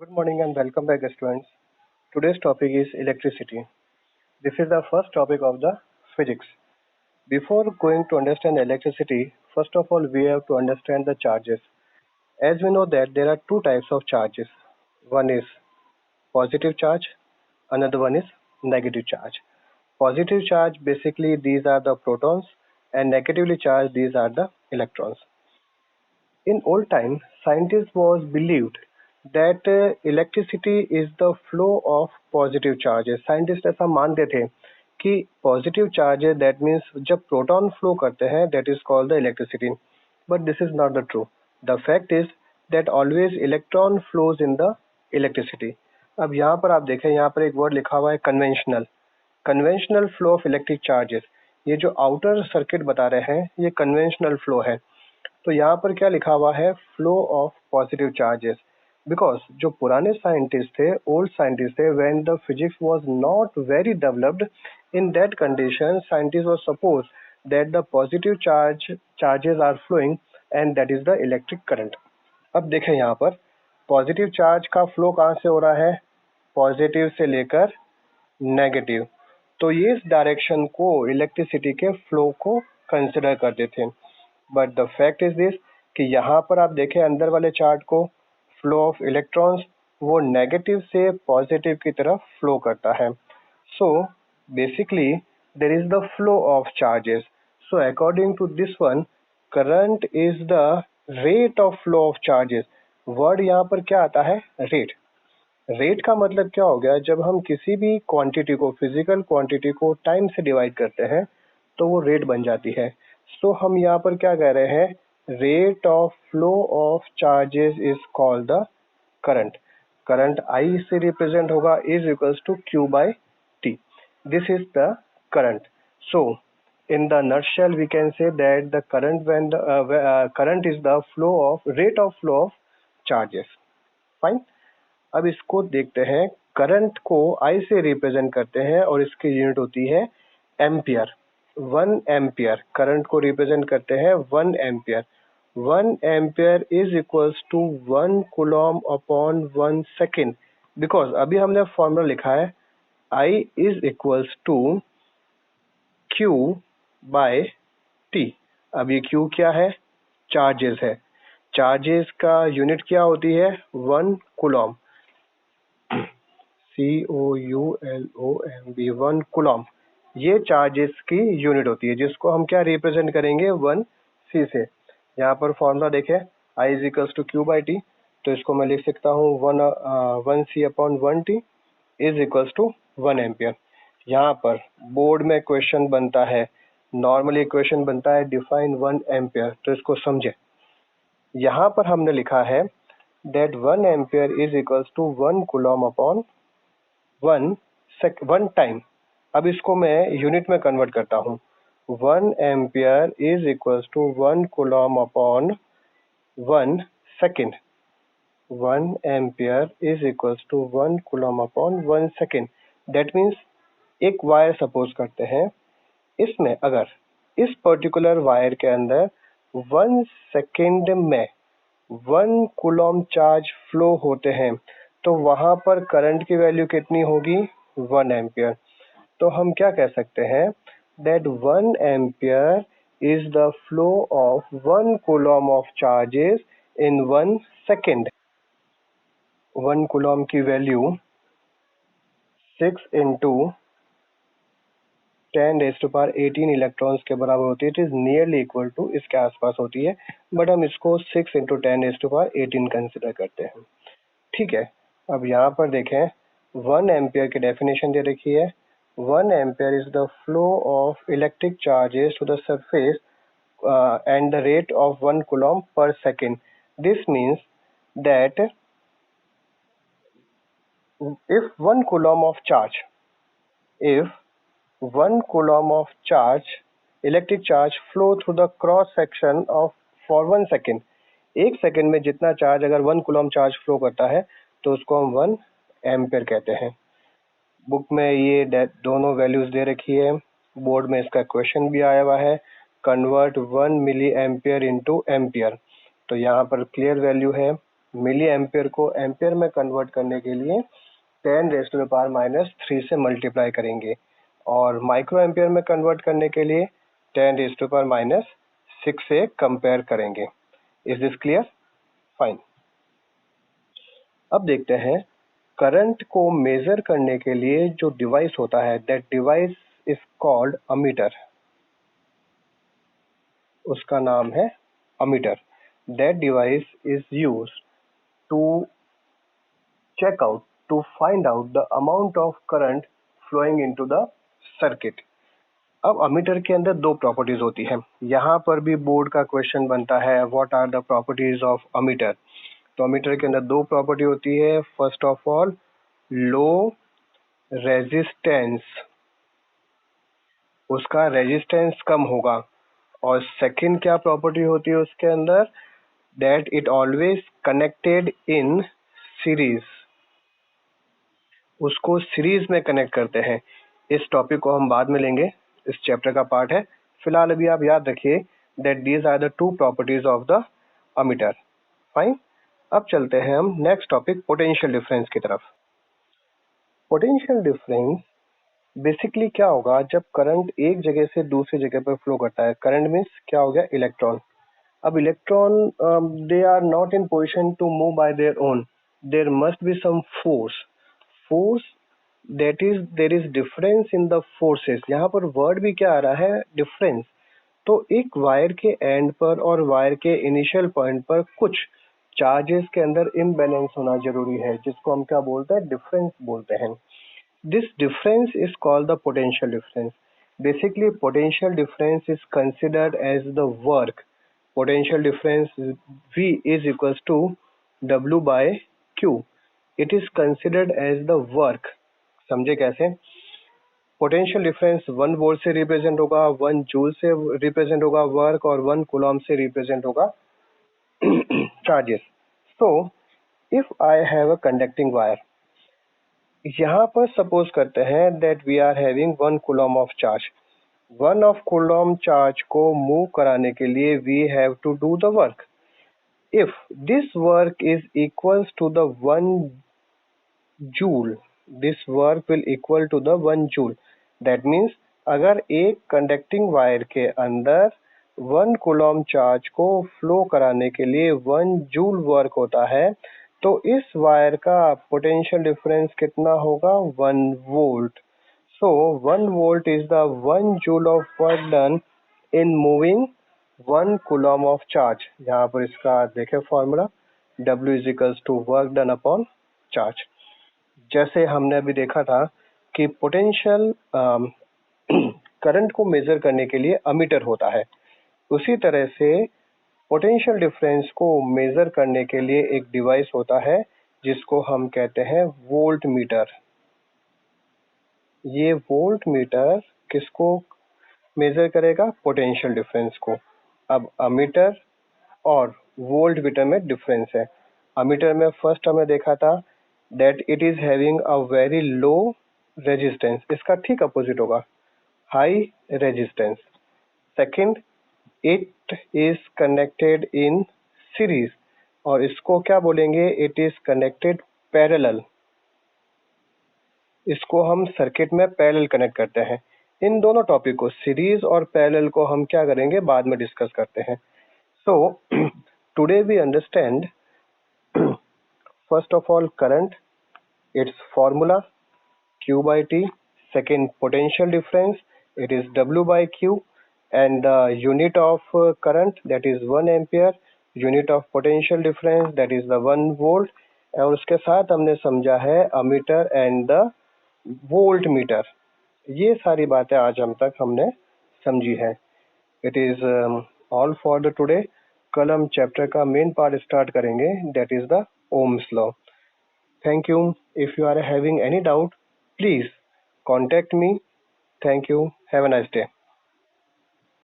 Good morning and welcome back, students. Today's topic is electricity. This is the first topic of the physics. Before going to understand electricity, first of all, we have to understand the charges. As we know that there are two types of charges. One is positive charge, another one is negative charge. Positive charge, basically these are the protons, and negatively charged, these are the electrons. In old time, scientists was believed that electricity is the flow of positive charges. Scientists ऐसा मानते थे कि positive charges, that means जब proton flow करते हैं, that is called the electricity. But this is not the true. The fact is that always electron flows in the electricity. अब यहाँ पर आप देखें, यहाँ पर एक word लिखा हुआ है conventional flow of electric charges. ये जो आउटर सर्किट बता रहे हैं ये कन्वेंशनल फ्लो है. तो यहाँ पर क्या लिखा हुआ है, flow of positive charges. Because जो पुराने साइंटिस्ट थे, ओल्ड साइंटिस्ट थे, when the physics was not very developed, in that condition scientist was suppose that the positive charges are flowing and that is the electric current. अब देखें यहाँ पर positive charge का flow कहाँ से हो रहा है, पॉजिटिव से लेकर नेगेटिव. तो ये इस डायरेक्शन को इलेक्ट्रिसिटी के फ्लो को कंसिडर करते थे. But the fact is this कि यहाँ पर आप देखें अंदर वाले चार्ट को, फ्लो ऑफ इलेक्ट्रॉन्स वो नेगेटिव से पॉजिटिव की तरफ फ्लो करता है. So basically there is the flow of charges. So according to this one, current is the rate of flow of charges. Word यहाँ पर क्या आता है, रेट. रेट का मतलब क्या हो गया, जब हम किसी भी क्वांटिटी को, फिजिकल क्वांटिटी को टाइम से डिवाइड करते हैं तो वो रेट बन जाती है. सो हम यहाँ पर क्या कह रहे हैं, rate of flow of charges is called the current. Current I से रिप्रेजेंट होगा, is equals to Q by T. This is the current. So in the nutshell we can say that the current when the current is the flow of rate of flow of charges. Fine. अब इसको देखते हैं. Current को आई से represent करते हैं और इसकी यूनिट होती है एम्पियर. 1 एम्पियर करंट को रिप्रेजेंट करते हैं 1 ampere. 1 ampere is equals to 1 coulomb upon 1 second. Because अभी हमने फॉर्मूला लिखा है I is equals to Q by T. अब ये क्यू क्या है, चार्जेस है. चार्जेस का यूनिट क्या होती है, 1 कूलम. COULOMB 1 coulomb. ये चार्जेस की यूनिट होती है जिसको हम क्या रिप्रेजेंट करेंगे 1 C से. यहाँ पर फॉर्मूला देखें, I is equals to Q by T. तो इसको मैं लिख सकता हूँ 1 C upon 1 T is equals to 1 ampere. यहाँ पर बोर्ड में क्वेश्चन बनता है, नॉर्मली क्वेश्चन बनता है डिफाइन 1 एम्पियर. तो इसको समझे. यहाँ पर हमने लिखा है that 1 ampere is equals to 1 coulomb upon 1 time. अब इसको मैं यूनिट में कन्वर्ट करता हूँ. 1 ampere is equals to 1 coulomb upon 1 second. 1 ampere is equals to 1 coulomb upon 1 second. That means एक वायर सपोज करते हैं, इसमें अगर इस पर्टिकुलर वायर के अंदर 1 सेकेंड में 1 कूलम चार्ज फ्लो होते हैं तो वहां पर करंट की वैल्यू कितनी होगी, 1 एम्पियर. तो हम क्या कह सकते हैं, that 1 ampere is the flow of 1 coulomb of charges in 1 second. 1 coulomb की वैल्यू 6 इंटू 10⁻18 इलेक्ट्रॉन्स के बराबर होती है. It is nearly equal to, इसके आसपास होती है, बट हम इसको 6 इंटू 10⁻18 कंसिडर करते हैं. ठीक है. अब यहाँ पर देखें 1 एम्पियर की डेफिनेशन दे रखी है. 1 ampere is the flow of electric charges to the surface and the rate of 1 coulomb per second. This means that if 1 coulomb of charge, if 1 coulomb of charge, electric charge flow through the cross section of for 1 second, 1 second में जितना charge अगर 1 coulomb charge flow करता है तो उसको हम 1 ampere कहते हैं. बुक में ये दोनों वैल्यूज दे रखी है, बोर्ड में इसका क्वेश्चन भी आया हुआ है, convert 1 milliampere into ampere. तो यहाँ पर क्लियर वैल्यू है मिली एम्पियर को एम्पियर में कन्वर्ट करने के लिए 10⁻³ से मल्टीप्लाई करेंगे और माइक्रो एम्पियर में कन्वर्ट करने के लिए 10⁻6 से कंपेयर करेंगे। Is this clear? फाइन। अब देखते हैं करंट को मेजर करने के लिए जो डिवाइस होता है, that device is called ammeter. उसका नाम है ammeter. That device is used to check out to find out the amount of current flowing into the circuit। अब अमीटर के अंदर दो प्रॉपर्टीज होती है। यहाँ पर भी बोर्ड का क्वेश्चन बनता है, what are the properties of ammeter. तो अमीटर के अंदर दो प्रॉपर्टी होती है। First of all low resistance, उसका रेजिस्टेंस कम होगा। और सेकंड क्या प्रॉपर्टी होती है उसके अंदर, that it always connected in series, उसको सीरीज में कनेक्ट करते हैं। इस टॉपिक को हम बाद में लेंगे, इस चैप्टर का पार्ट है। फिलहाल अभी आप याद रखिए that these are the two properties of the ammeter. Fine. अब चलते हैं हम नेक्स्ट टॉपिक पोटेंशियल डिफरेंस की तरफ। पोटेंशियल डिफरेंस बेसिकली क्या होगा, जब करंट एक जगह से दूसरी जगह पर फ्लो करता है। करंट मीन्स क्या हो गया, इलेक्ट्रॉन। अब electron they are not in position to move by their own, there must be some force. Force that is there is difference in the forces. यहाँ पर वर्ड भी क्या आ रहा है, डिफरेंस। तो एक वायर के एंड पर और वायर के इनिशियल पॉइंट पर कुछ चार्जेस के अंदर इम्बैलेंस होना जरूरी है, जिसको हम क्या बोलते हैं, डिफरेंस बोलते हैं। This difference is called the potential difference. Basically potential difference is considered as the work. Potential difference V is equals to W by Q. It is considered as the work। समझे कैसे? Potential difference 1 volt से represent होगा, 1 joule से represent होगा work, और 1 coulomb से represent होगा charges. So if I have a conducting wire, यहाँ पर सपोज करते हैं that we are having 1 coulomb of charge. 1 of coulomb charge को मूव कराने के लिए we have to do the work. If this work is equals to the 1 joule, this work will equal to the 1 joule। That means अगर एक conducting wire के अंदर 1 coulomb charge को flow कराने के लिए 1 जूल वर्क होता है, तो इस वायर का पोटेंशियल डिफरेंस कितना होगा, 1 volt. So 1 volt is the 1 joule of work done in moving 1 coulomb of charge। यहाँ पर इसका देखें formula, W is equals to work done upon charge। जैसे हमने अभी देखा था कि पोटेंशियल करंट को मेजर करने के लिए अमीटर होता है, उसी तरह से पोटेंशियल डिफरेंस को मेजर करने के लिए एक डिवाइस होता है जिसको हम कहते हैं वोल्ट मीटर। ये वोल्ट मीटर किसको मेजर करेगा, पोटेंशियल डिफरेंस को। अब अमीटर और वोल्ट मीटर में डिफरेंस है। अमीटर में फर्स्ट हमने देखा था that it is having a very low resistance, इसका ठीक अपोजिट होगा, high resistance. Second, it is connected in series, और इसको क्या बोलेंगे, इट इज कनेक्टेड पैरेलल। इसको हम सर्किट में पैरेलल कनेक्ट करते हैं। इन दोनों टॉपिक को, सीरीज और पैरेलल को, हम क्या करेंगे, बाद में डिस्कस करते हैं। So today we understand first of all current, it's formula Q by T। second, potential difference, it is W by Q। and the unit of current, that is 1 ampere। unit of potential difference, that is the 1 volt। और उसके साथ हमने समझा है ammeter and the volt meter. ये सारी बातें आज हम तक हमने समझी है। It is all for the today. कल हम चैप्टर का मेन पार्ट स्टार्ट करेंगे, that is the Ohm's law. Thank you। If you are having any doubt, please contact me। Thank you। Have a nice day।